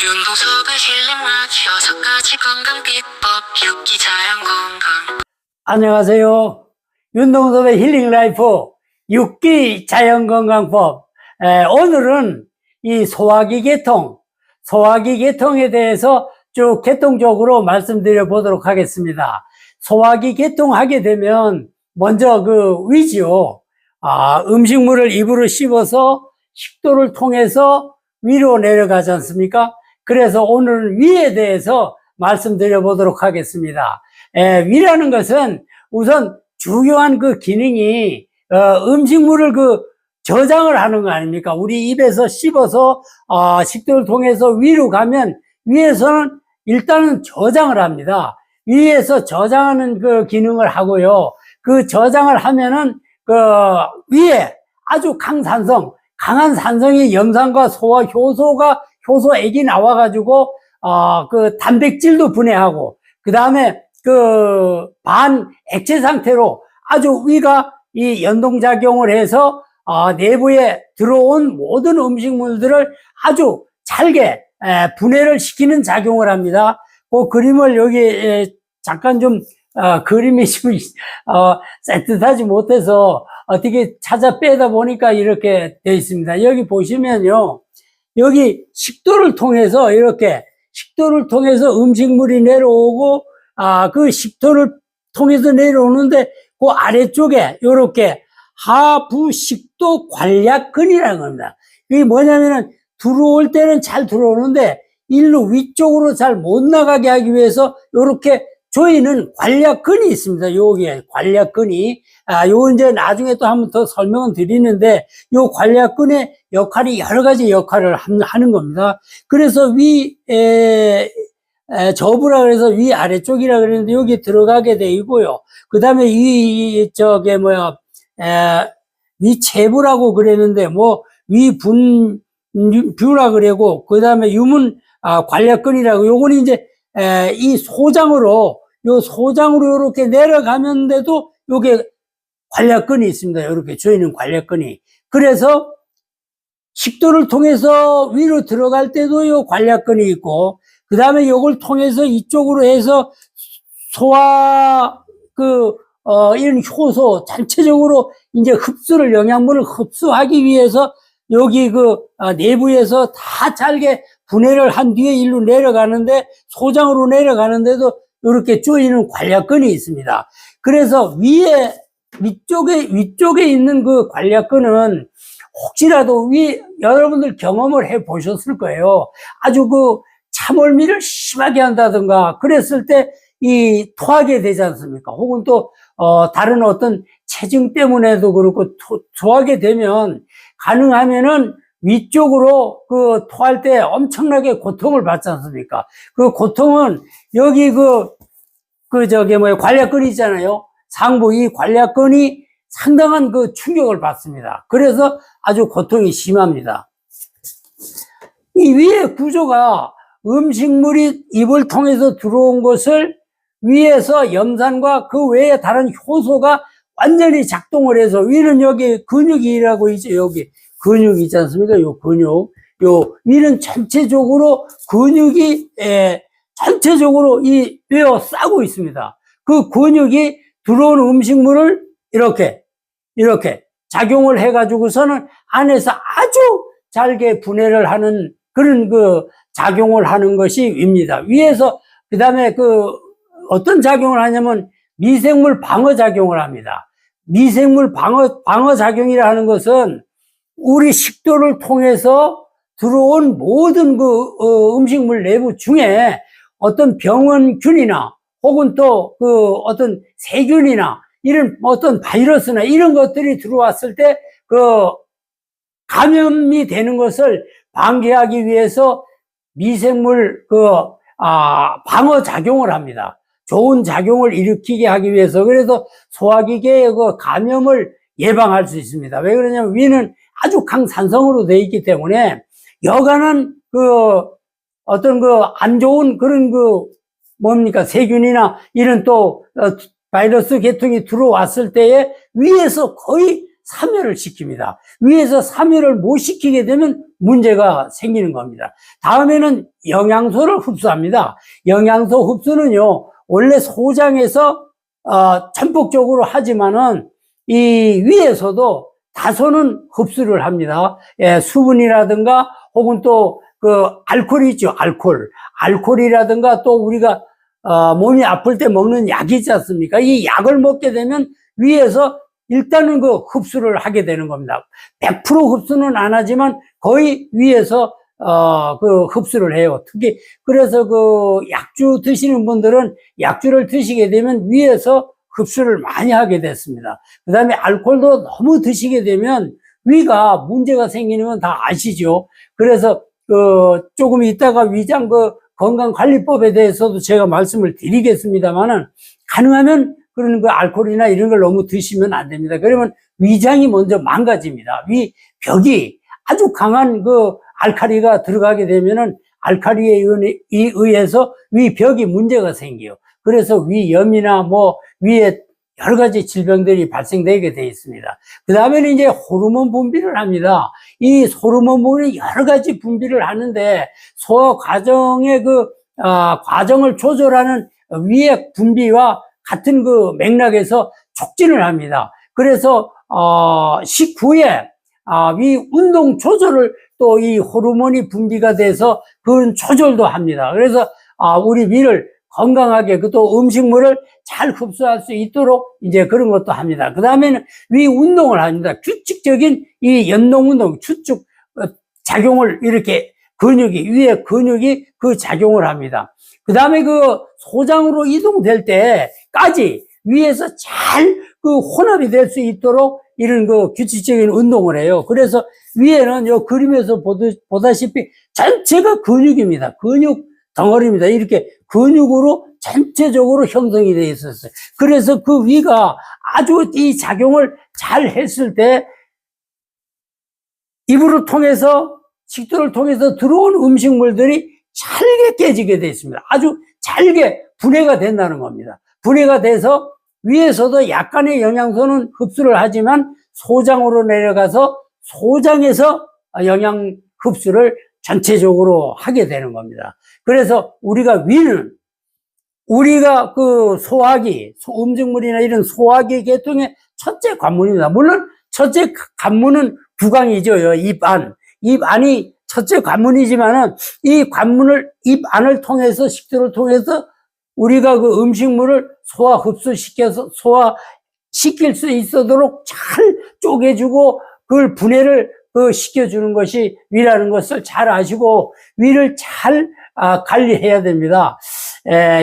윤동석의 힐링 라디오 6가지 건강 비법 육기 자연 건강. 안녕하세요. 윤동섭의 힐링 라이프 6기 자연 건강법. 오늘은 이 소화기 계통에 대해서 쭉 계통적으로 말씀드려 보도록 하겠습니다. 소화기 계통하게 되면 먼저 그 위지요. 음식물을 입으로 씹어서 식도를 통해서 위로 내려가지 않습니까? 그래서 오늘은 위에 대해서 말씀드려 보도록 하겠습니다. 위라는 것은 우선 중요한 그 기능이 음식물을 저장을 하는 거 아닙니까? 우리 입에서 씹어서 식도를 통해서 위로 가면 위에서는 일단은 저장을 합니다. 위에서 저장하는 그 기능을 하고요. 그 저장을 하면은 그 위에 아주 강한 산성의 염산과 소화 효소액이 나와가지고 그 단백질도 분해하고 그 다음에 그 반액체 상태로 아주 위가 이 연동작용을 해서 내부에 들어온 모든 음식물들을 아주 잘게 분해를 시키는 작용을 합니다. 그 그림을 여기 잠깐 좀 그림이 좀 쎄뜻하지 못해서 어떻게 찾아 빼다 보니까 이렇게 되어 있습니다. 여기 보시면요, 여기 식도를 통해서 음식물이 내려오고 그 식도를 통해서 내려오는데 그 아래쪽에 이렇게 하부식도 관략근이라는 겁니다. 이게 뭐냐면은 들어올 때는 잘 들어오는데 일로 위쪽으로 잘 못 나가게 하기 위해서 이렇게 조이는 관략근이 있습니다. 여기에 관략근이 요 이제 나중에 또 한번 더 설명을 드리는데 요 관략근의 역할이 여러 가지 역할을 하는 겁니다. 그래서 저부라 그래서 위 아래쪽이라 그랬는데 여기 들어가게 돼 있고요. 그 다음에 위체부라고 그랬는데 위분뷰라 그러고 그 다음에 유문 관략근이라고 요거는 이제 이 소장으로 이렇게 내려가면데도 요게 관략근이 있습니다. 이렇게 조이는 관략근이. 그래서 식도를 통해서 위로 들어갈 때도 요 관략근이 있고 그 다음에 요걸 통해서 이쪽으로 해서 소화 이런 효소 전체적으로 이제 영양분을 흡수하기 위해서 여기 내부에서 다 잘게 분해를 한 뒤에 일로 내려가는데 소장으로 내려가는데도 이렇게 조이는 관략근이 있습니다. 그래서 위쪽에 있는 그 관략근은 혹시라도 여러분들 경험을 해 보셨을 거예요. 아주 참을미를 심하게 한다든가 그랬을 때 토하게 되지 않습니까? 혹은 또 다른 어떤 체증 때문에도 그렇고 토하게 되면 가능하면은 위쪽으로 토할 때 엄청나게 고통을 받지 않습니까? 그 고통은 여기 관략근이 있잖아요. 상부 이 관략근이 상당한 충격을 받습니다. 그래서 아주 고통이 심합니다. 이 위의 구조가 음식물이 입을 통해서 들어온 것을 위에서 염산과 그 외에 다른 효소가 완전히 작동을 해서 위는 여기 근육이라고 있죠. 여기 근육 있지 않습니까? 요 위는 전체적으로 근육이 전체적으로 웨어 싸고 있습니다. 그 근육이 들어온 음식물을 이렇게 작용을 해가지고서는 안에서 아주 잘게 분해를 하는 그런 작용을 하는 것이 위입니다. 위에서 그 다음에 어떤 작용을 하냐면 미생물 방어 작용을 합니다. 미생물 방어 작용이라 하는 것은 우리 식도를 통해서 들어온 모든 음식물 내부 중에 어떤 병원균이나 혹은 또 어떤 세균이나 이런 어떤 바이러스나 이런 것들이 들어왔을 때 감염이 되는 것을 방지하기 위해서 미생물 방어 작용을 합니다. 좋은 작용을 일으키게 하기 위해서. 그래서 소화기계의 감염을 예방할 수 있습니다. 왜 그러냐면 위는 아주 강산성으로 되어 있기 때문에 여간한 어떤 안 좋은 그런 세균이나 이런 또 바이러스 계통이 들어왔을 때에 위에서 거의 사멸을 시킵니다. 위에서 사멸을 못 시키게 되면 문제가 생기는 겁니다. 다음에는 영양소를 흡수합니다. 영양소 흡수는요, 원래 소장에서 전폭적으로 하지만은 이 위에서도 다소는 흡수를 합니다. 예, 수분이라든가 혹은 또 그 알코올이 있죠. 알코올이라든가 또 우리가 몸이 아플 때 먹는 약이 있지 않습니까? 이 약을 먹게 되면 위에서 일단은 그 흡수를 하게 되는 겁니다. 100% 흡수는 안 하지만 거의 위에서 그 흡수를 해요. 특히 그래서 그 약주 드시는 분들은 약주를 드시게 되면 위에서 흡수를 많이 하게 됐습니다. 그 다음에 알코올도 너무 드시게 되면 위가 문제가 생기는 건 다 아시죠? 그래서 그 조금 이따가 위장 그 건강관리법에 대해서도 제가 말씀을 드리겠습니다만은 가능하면 그런 그 알코올이나 이런 걸 너무 드시면 안 됩니다. 그러면 위장이 먼저 망가집니다. 위 벽이 아주 강한 그 알칼리가 들어가게 되면은 알칼리에 의해서 위 벽이 문제가 생겨요. 그래서 위염이나 뭐 위에 여러 가지 질병들이 발생되게 되어 있습니다. 그 다음에는 이제 호르몬 분비를 합니다. 이 호르몬 분비는 여러 가지 분비를 하는데 소화 과정의 그 과정을 조절하는 위의 분비와 같은 그 맥락에서 촉진을 합니다. 그래서 식후에 위 운동 조절을 또 이 호르몬이 분비가 돼서 그런 조절도 합니다. 그래서 우리 위를 건강하게 또 음식물을 잘 흡수할 수 있도록 이제 그런 것도 합니다. 그 다음에는 위 운동을 합니다. 규칙적인 이 연동 운동, 추측 작용을 이렇게 위에 근육이 그 작용을 합니다. 그 다음에 그 소장으로 이동될 때까지 위에서 잘 그 혼합이 될 수 있도록 이런 그 규칙적인 운동을 해요. 그래서 위에는 요 그림에서 보다시피 전체가 근육입니다. 근육 덩어리입니다. 이렇게 근육으로 전체적으로 형성이 되어 있었어요. 그래서 그 위가 아주 이 작용을 잘 했을 때 입으로 통해서 식도를 통해서 들어온 음식물들이 잘게 깨지게 되어 있습니다. 아주 잘게 분해가 된다는 겁니다. 분해가 돼서 위에서도 약간의 영양소는 흡수를 하지만 소장으로 내려가서 소장에서 영양 흡수를 전체적으로 하게 되는 겁니다. 그래서 우리가 위는 우리가 그 소화기, 음식물이나 이런 소화기 계통의 첫째 관문입니다. 물론 첫째 관문은 구강이죠. 입 안. 입 안이 첫째 관문이지만은 이 관문을 입 안을 통해서 식도를 통해서 우리가 그 음식물을 소화 흡수시켜서 소화시킬 수 있도록 잘 쪼개주고 그걸 분해를 시켜주는 것이 위라는 것을 잘 아시고 위를 잘 관리해야 됩니다.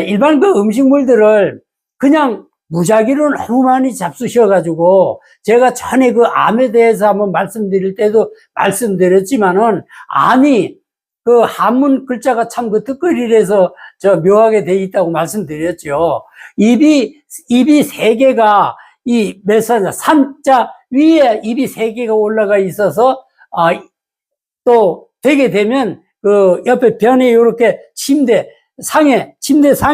일반 그 음식물들을 그냥 무작위로 너무 많이 잡수셔가지고 제가 전에 그 암에 대해서 한번 말씀드릴 때도 말씀드렸지만은 암이 그 한문 글자가 참 그 뜻거리라서 묘하게 돼 있다고 말씀드렸죠. 입이 세 개가 이 몇 사자, 삼자 위에 입이 세 개가 올라가 있어서 또 되게 되면 그 옆에 변에 이렇게 침대 상에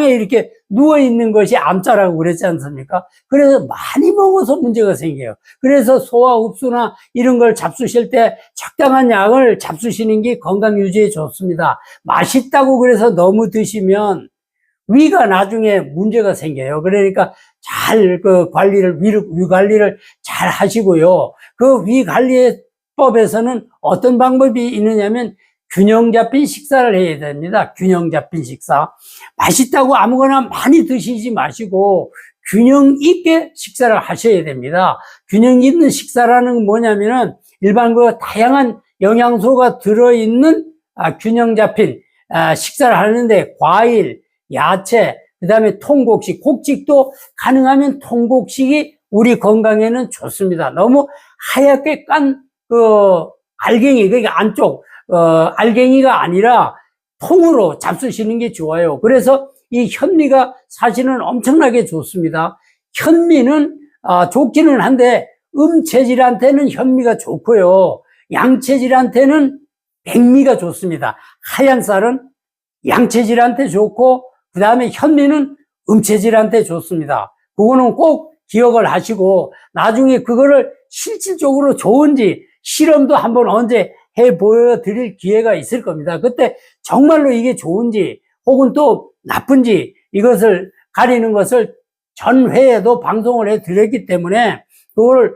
이렇게 누워 있는 것이 암자라고 그랬지 않습니까? 그래서 많이 먹어서 문제가 생겨요. 그래서 소화 흡수나 이런 걸 잡수실 때 적당한 양을 잡수시는 게 건강 유지에 좋습니다. 맛있다고 그래서 너무 드시면 위가 나중에 문제가 생겨요. 그러니까 잘 그 관리를 위 관리를 잘 하시고요. 그 위 관리법에서는 어떤 방법이 있느냐면 균형 잡힌 식사를 해야 됩니다. 균형 잡힌 식사. 맛있다고 아무거나 많이 드시지 마시고 균형 있게 식사를 하셔야 됩니다. 균형 있는 식사라는 건 뭐냐면은 일반 그 다양한 영양소가 들어있는 균형 잡힌 식사를 하는데 과일, 야채, 그 다음에 통곡식, 곡식도 가능하면 통곡식이 우리 건강에는 좋습니다. 너무 하얗게 깐 그 알갱이, 그러니까 안쪽 알갱이가 아니라 통으로 잡수시는 게 좋아요. 그래서 이 현미가 사실은 엄청나게 좋습니다. 현미는 좋기는 한데 음체질한테는 현미가 좋고요. 양체질한테는 백미가 좋습니다. 하얀 쌀은 양체질한테 좋고 그 다음에 현미는 음체질한테 좋습니다. 그거는 꼭 기억을 하시고 나중에 그거를 실질적으로 좋은지 실험도 한번 언제 해 보여드릴 기회가 있을 겁니다. 그때 정말로 이게 좋은지 혹은 또 나쁜지 이것을 가리는 것을 전 회에도 방송을 해 드렸기 때문에 그걸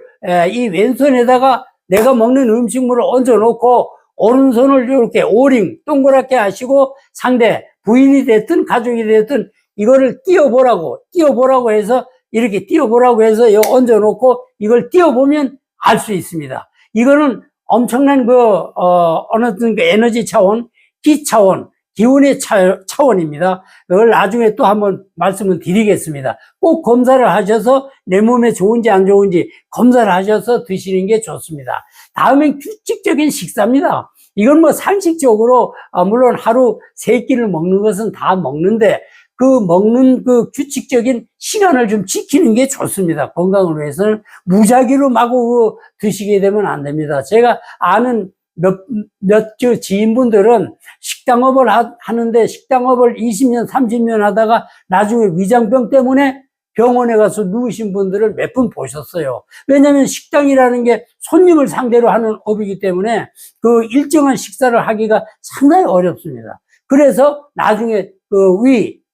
이 왼손에다가 내가 먹는 음식물을 얹어 놓고 오른손을 이렇게 오링 동그랗게 하시고 상대 부인이 됐든 가족이 됐든 이거를 띄워보라고 해서 이렇게 띄워보라고 해서 얹어 놓고 이걸 띄워보면 알 수 있습니다. 이거는 엄청난 어느 그 에너지 차원, 기 차원, 기운의 차원입니다. 그걸 나중에 또 한번 말씀을 드리겠습니다. 꼭 검사를 하셔서 내 몸에 좋은지 안 좋은지 검사를 하셔서 드시는 게 좋습니다. 다음엔 규칙적인 식사입니다. 이건 뭐 상식적으로, 물론 하루 3끼를 먹는 것은 다 먹는데, 그 먹는 그 규칙적인 시간을 좀 지키는 게 좋습니다. 건강을 위해서는 무작위로 마구 드시게 되면 안 됩니다. 제가 아는 몇 지인분들은 식당업을 하는데 식당업을 20년, 30년 하다가 나중에 위장병 때문에 병원에 가서 누우신 분들을 몇 분 보셨어요. 왜냐하면 식당이라는 게 손님을 상대로 하는 업이기 때문에 그 일정한 식사를 하기가 상당히 어렵습니다. 그래서 나중에 그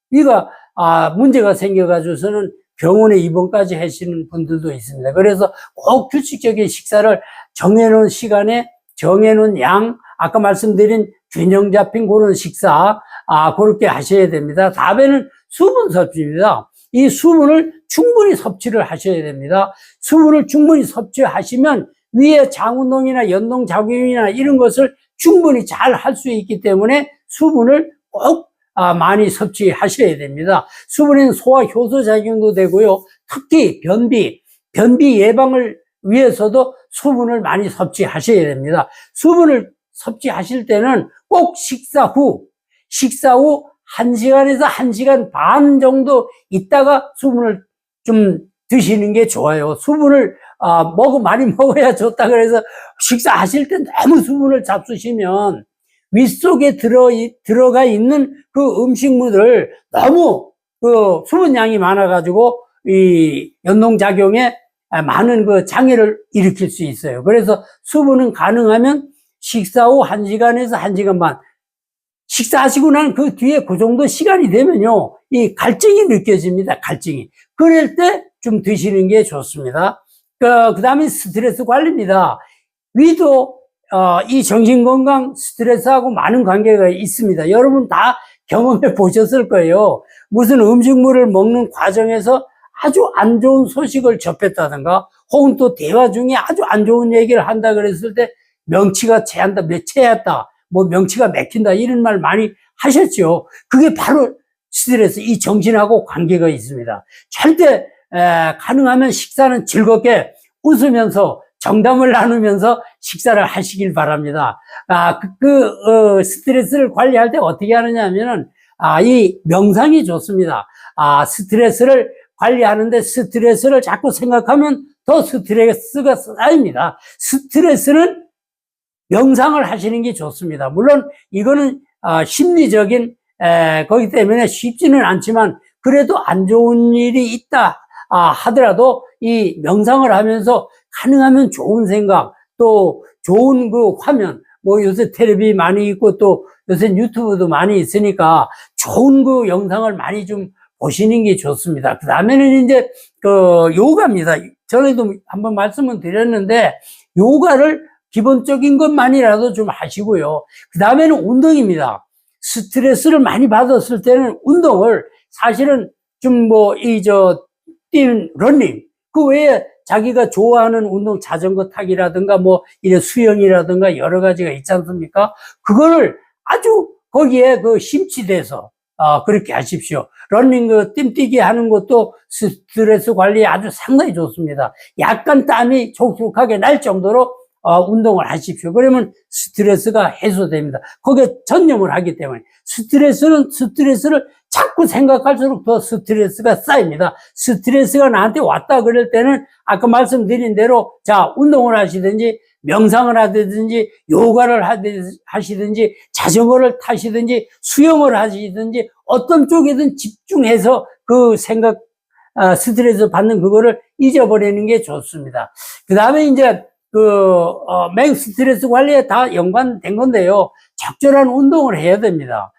위가 문제가 생겨가지고서는 병원에 입원까지 하시는 분들도 있습니다. 그래서 꼭 규칙적인 식사를 정해놓은 시간에 정해놓은 양, 아까 말씀드린 균형 잡힌 그런 식사, 그렇게 하셔야 됩니다. 다음에는 수분 섭취입니다. 이 수분을 충분히 섭취를 하셔야 됩니다. 수분을 충분히 섭취하시면 위에 장운동이나 연동작용이나 이런 것을 충분히 잘 할 수 있기 때문에 수분을 꼭 많이 섭취하셔야 됩니다. 수분은 소화 효소 작용도 되고요. 특히 변비 예방을 위해서도 수분을 많이 섭취하셔야 됩니다. 수분을 섭취하실 때는 꼭 식사 후 1시간에서 1시간 반 정도 있다가 수분을 좀 드시는 게 좋아요. 수분을 많이 먹어야 좋다 그래서 식사하실 때 너무 수분을 잡수시면 윗속에 들어가 있는 그 음식물을 너무 그 수분량이 많아가지고 이 연동작용에 많은 그 장애를 일으킬 수 있어요. 그래서 수분은 가능하면 식사 후 1시간에서 1시간 반. 식사하시고 난 그 뒤에 그 정도 시간이 되면요, 이 갈증이 느껴집니다. 갈증이. 그럴 때 좀 드시는 게 좋습니다. 그 다음에 스트레스 관리입니다. 위도, 이 정신건강 스트레스하고 많은 관계가 있습니다. 여러분 다 경험해 보셨을 거예요. 무슨 음식물을 먹는 과정에서 아주 안 좋은 소식을 접했다든가, 혹은 또 대화 중에 아주 안 좋은 얘기를 한다 그랬을 때, 명치가 체했다, 명치가 맥힌다, 이런 말 많이 하셨죠. 그게 바로 스트레스, 이 정신하고 관계가 있습니다. 절대, 가능하면 식사는 즐겁게 웃으면서 정담을 나누면서 식사를 하시길 바랍니다. 스트레스를 관리할 때 어떻게 하느냐 하면은, 이 명상이 좋습니다. 스트레스를 관리하는데 스트레스를 자꾸 생각하면 더 스트레스가 쌓입니다. 스트레스는 명상을 하시는 게 좋습니다. 물론 이거는 심리적인 거기 때문에 쉽지는 않지만 그래도 안 좋은 일이 있다 하더라도 이 명상을 하면서 가능하면 좋은 생각, 또 좋은 그 화면, 요새 텔레비 많이 있고 또 요새 유튜브도 많이 있으니까 좋은 그 영상을 많이 좀 보시는 게 좋습니다. 그 다음에는 이제 그 요가입니다. 전에도 한번 말씀을 드렸는데 요가를 기본적인 것만이라도 좀 하시고요. 그 다음에는 운동입니다. 스트레스를 많이 받았을 때는 운동을 사실은 좀 뛰는 러닝, 그 외에 자기가 좋아하는 운동, 자전거 타기라든가 이런 수영이라든가 여러 가지가 있지 않습니까? 그거를 아주 거기에 심취돼서 그렇게 하십시오. 러닝 뜀뛰기 하는 것도 스트레스 관리에 아주 상당히 좋습니다. 약간 땀이 촉촉하게 날 정도로 운동을 하십시오. 그러면 스트레스가 해소됩니다. 거기에 전념을 하기 때문에 스트레스를 자꾸 생각할수록 더 스트레스가 쌓입니다. 스트레스가 나한테 왔다 그럴 때는 아까 말씀드린 대로 운동을 하시든지 명상을 하시든지 요가를 하시든지 자전거를 타시든지 수영을 하시든지 어떤 쪽이든 집중해서 그 생각 스트레스 받는 그거를 잊어버리는 게 좋습니다. 그 다음에 이제 스트레스 관리에 다 연관된 건데요. 적절한 운동을 해야 됩니다.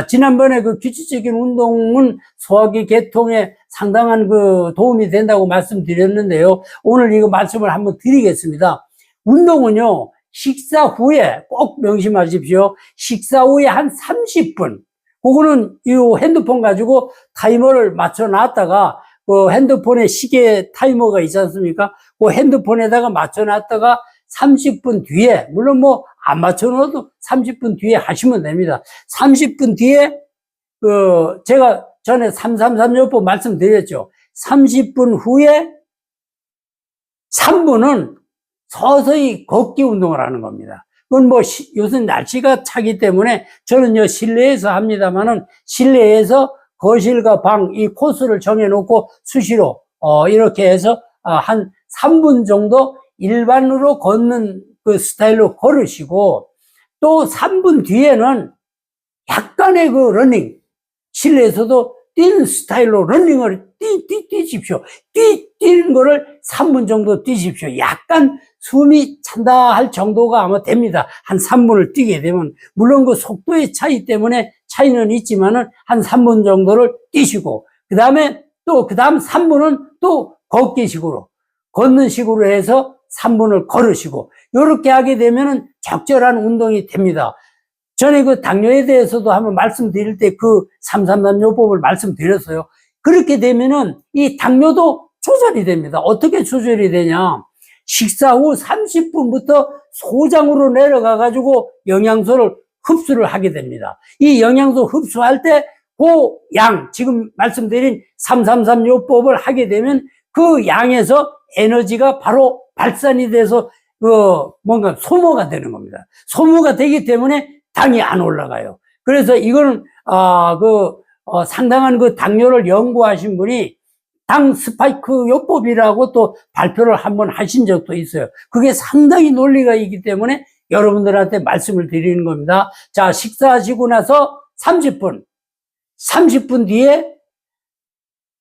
지난번에 그 규칙적인 운동은 소화기 개통에 상당한 그 도움이 된다고 말씀드렸는데요. 오늘 이거 말씀을 한번 드리겠습니다. 운동은요, 식사 후에 꼭 명심하십시오. 식사 후에 한 30분. 그거는 이 핸드폰 가지고 타이머를 맞춰 놨다가 그 핸드폰에 시계 타이머가 있지 않습니까? 그 핸드폰에다가 맞춰 놨다가 30분 뒤에, 물론 뭐 안 맞춰 놓아도 30분 뒤에 하시면 됩니다. 30분 뒤에 제가 전에 333요법 말씀드렸죠. 30분 후에 3분은 서서히 걷기 운동을 하는 겁니다. 그건 뭐 요새 날씨가 차기 때문에 저는요 실내에서 합니다만은 실내에서 거실과 방 이 코스를 정해놓고 수시로 이렇게 해서 한 3분 정도 일반으로 걷는 그 스타일로 걸으시고, 또 3분 뒤에는 약간의 그 러닝, 실내에서도 뛰는 스타일로 러닝을 뛰십시오. 뛰는 거를 3분 정도 뛰십시오. 약간 숨이 찬다 할 정도가 아마 됩니다. 한 3분을 뛰게 되면. 물론 그 속도의 차이 때문에 차이는 있지만은 한 3분 정도를 뛰시고, 그 다음에 또 그 다음 3분은 또 걷기식으로, 걷는 식으로 해서 3분을 걸으시고, 이렇게 하게 되면은 적절한 운동이 됩니다. 전에 그 당뇨에 대해서도 한번 말씀드릴 때 그 333요법을 말씀드렸어요. 그렇게 되면은 이 당뇨도 조절이 됩니다. 어떻게 조절이 되냐? 식사 후 30분부터 소장으로 내려가 가지고 영양소를 흡수를 하게 됩니다. 이 영양소 흡수할 때 그 양, 지금 말씀드린 333요법을 하게 되면 그 양에서 에너지가 바로 발산이 돼서 뭔가 소모가 되는 겁니다. 소모가 되기 때문에 당이 안 올라가요. 그래서 이거는 상당한 그 당뇨를 연구하신 분이 당 스파이크 요법이라고 또 발표를 한번 하신 적도 있어요. 그게 상당히 논리가 있기 때문에 여러분들한테 말씀을 드리는 겁니다. 자, 식사하시고 나서 30분 뒤에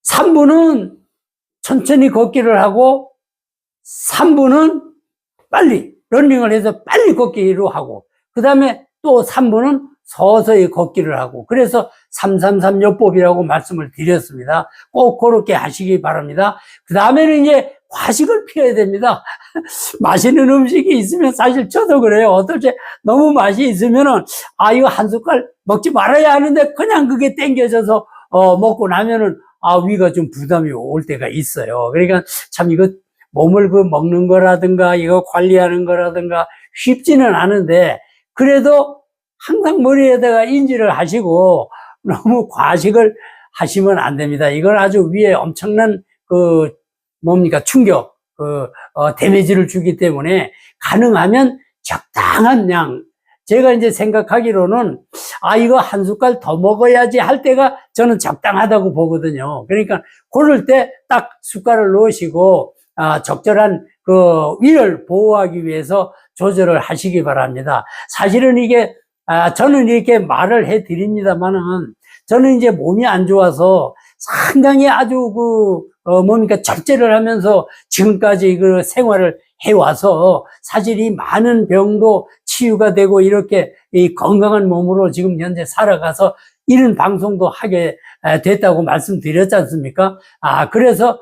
3분은 천천히 걷기를 하고 3분은 빨리 러닝을 해서 빨리 걷기로 하고, 그 다음에 또 3분은 서서히 걷기를 하고, 그래서 333요법이라고 말씀을 드렸습니다. 꼭 그렇게 하시기 바랍니다. 그 다음에는 이제 과식을 피해야 됩니다. 맛있는 음식이 있으면, 사실 저도 그래요. 어떨 때 너무 맛이 있으면은 이거 한 숟갈 먹지 말아야 하는데 그냥 그게 땡겨져서 먹고 나면은 위가 좀 부담이 올 때가 있어요. 그러니까 참 이거 몸을 먹는 거라든가 이거 관리하는 거라든가 쉽지는 않은데, 그래도 항상 머리에다가 인지를 하시고 너무 과식을 하시면 안 됩니다. 이건 아주 위에 엄청난 충격, 데미지를 주기 때문에 가능하면 적당한 양. 제가 이제 생각하기로는 이거 한 숟갈 더 먹어야지 할 때가 저는 적당하다고 보거든요. 그러니까 그럴 때 딱 숟갈을 넣으시고 적절한 위를 보호하기 위해서 조절을 하시기 바랍니다. 사실은 이게 저는 이렇게 말을 해 드립니다만은, 저는 이제 몸이 안 좋아서 상당히 아주 절제를 하면서 지금까지 그 생활을 해와서 사실 이 많은 병도 치유가 되고 이렇게 이 건강한 몸으로 지금 현재 살아가서 이런 방송도 하게 됐다고 말씀드렸지 않습니까? 그래서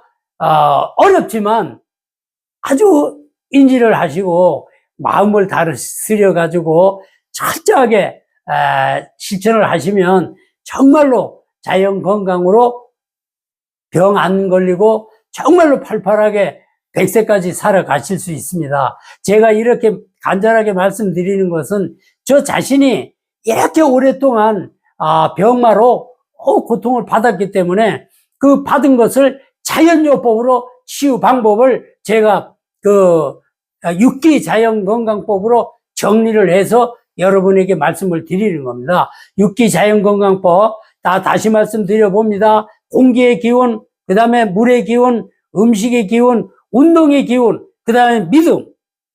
어렵지만 아주 인지를 하시고 마음을 다스려 가지고 철저하게 실천을 하시면 정말로 자연 건강으로 병 안 걸리고 정말로 팔팔하게 100세까지 살아가실 수 있습니다. 제가 이렇게 간절하게 말씀드리는 것은 저 자신이 이렇게 오랫동안 병마로 고통을 받았기 때문에 그 받은 것을 자연요법으로 치유 방법을 제가 6기 자연건강법으로 정리를 해서 여러분에게 말씀을 드리는 겁니다. 6기 자연건강법 다시 말씀드려 봅니다. 공기의 기운, 그 다음에 물의 기운, 음식의 기운, 운동의 기운, 그 다음에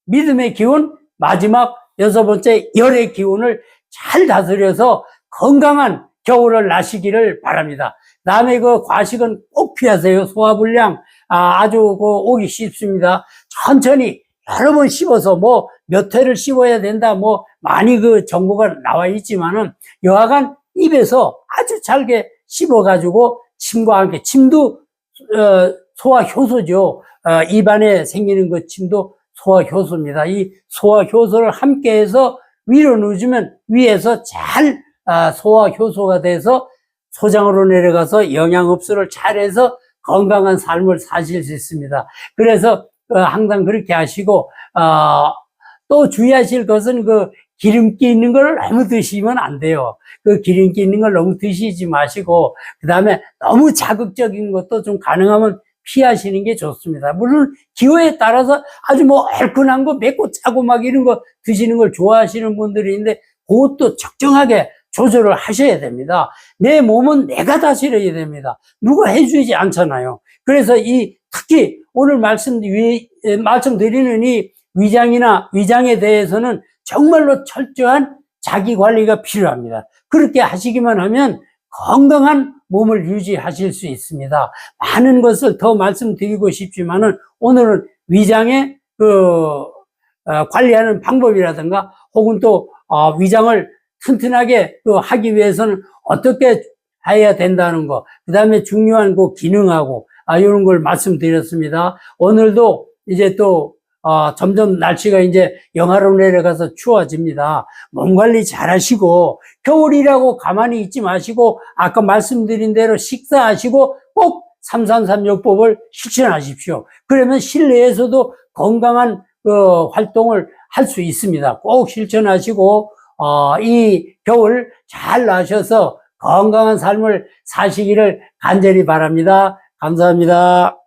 믿음의 기운, 마지막 6번째 열의 기운을 잘 다스려서 건강한 겨울을 나시기를 바랍니다. 다음에 과식은 꼭 피하세요. 소화불량 아주 오기 쉽습니다. 천천히 여러 번 씹어서 뭐 몇 회를 씹어야 된다 뭐 많이 그 정보가 나와 있지만은 여하간 입에서 아주 잘게 씹어가지고 침과 함께 침도 소화 효소죠. 입안에 생기는 그 침도 소화 효소입니다. 이 소화 효소를 함께해서 위로 누우면 위에서 잘 소화 효소가 돼서 소장으로 내려가서 영양 흡수를 잘해서 건강한 삶을 사실 수 있습니다. 그래서 항상 그렇게 하시고 또 주의하실 것은 그 기름기 있는 걸 너무 드시면 안 돼요. 그 기름기 있는 걸 너무 드시지 마시고 그 다음에 너무 자극적인 것도 좀 가능하면 피하시는 게 좋습니다. 물론 기호에 따라서 아주 뭐 얼큰한 거 맵고 짜고 막 이런 거 드시는 걸 좋아하시는 분들이 있는데 그것도 적정하게 조절을 하셔야 됩니다. 내 몸은 내가 다스려야 됩니다. 누가 해주지 않잖아요. 그래서 특히 오늘 말씀드리는 이 위장이나 위장에 대해서는 정말로 철저한 자기 관리가 필요합니다. 그렇게 하시기만 하면 건강한 몸을 유지하실 수 있습니다. 많은 것을 더 말씀드리고 싶지만은 오늘은 위장의 관리하는 방법이라든가 혹은 또 위장을 튼튼하게 하기 위해서는 어떻게 해야 된다는 거, 그 다음에 중요한 그 기능하고 이런 걸 말씀드렸습니다. 오늘도 이제 또 점점 날씨가 이제 영하로 내려가서 추워집니다. 몸 관리 잘 하시고 겨울이라고 가만히 있지 마시고 아까 말씀드린 대로 식사하시고 꼭 333요법을 실천하십시오. 그러면 실내에서도 건강한 활동을 할 수 있습니다. 꼭 실천하시고 이 겨울 잘 나셔서 건강한 삶을 사시기를 간절히 바랍니다. 감사합니다.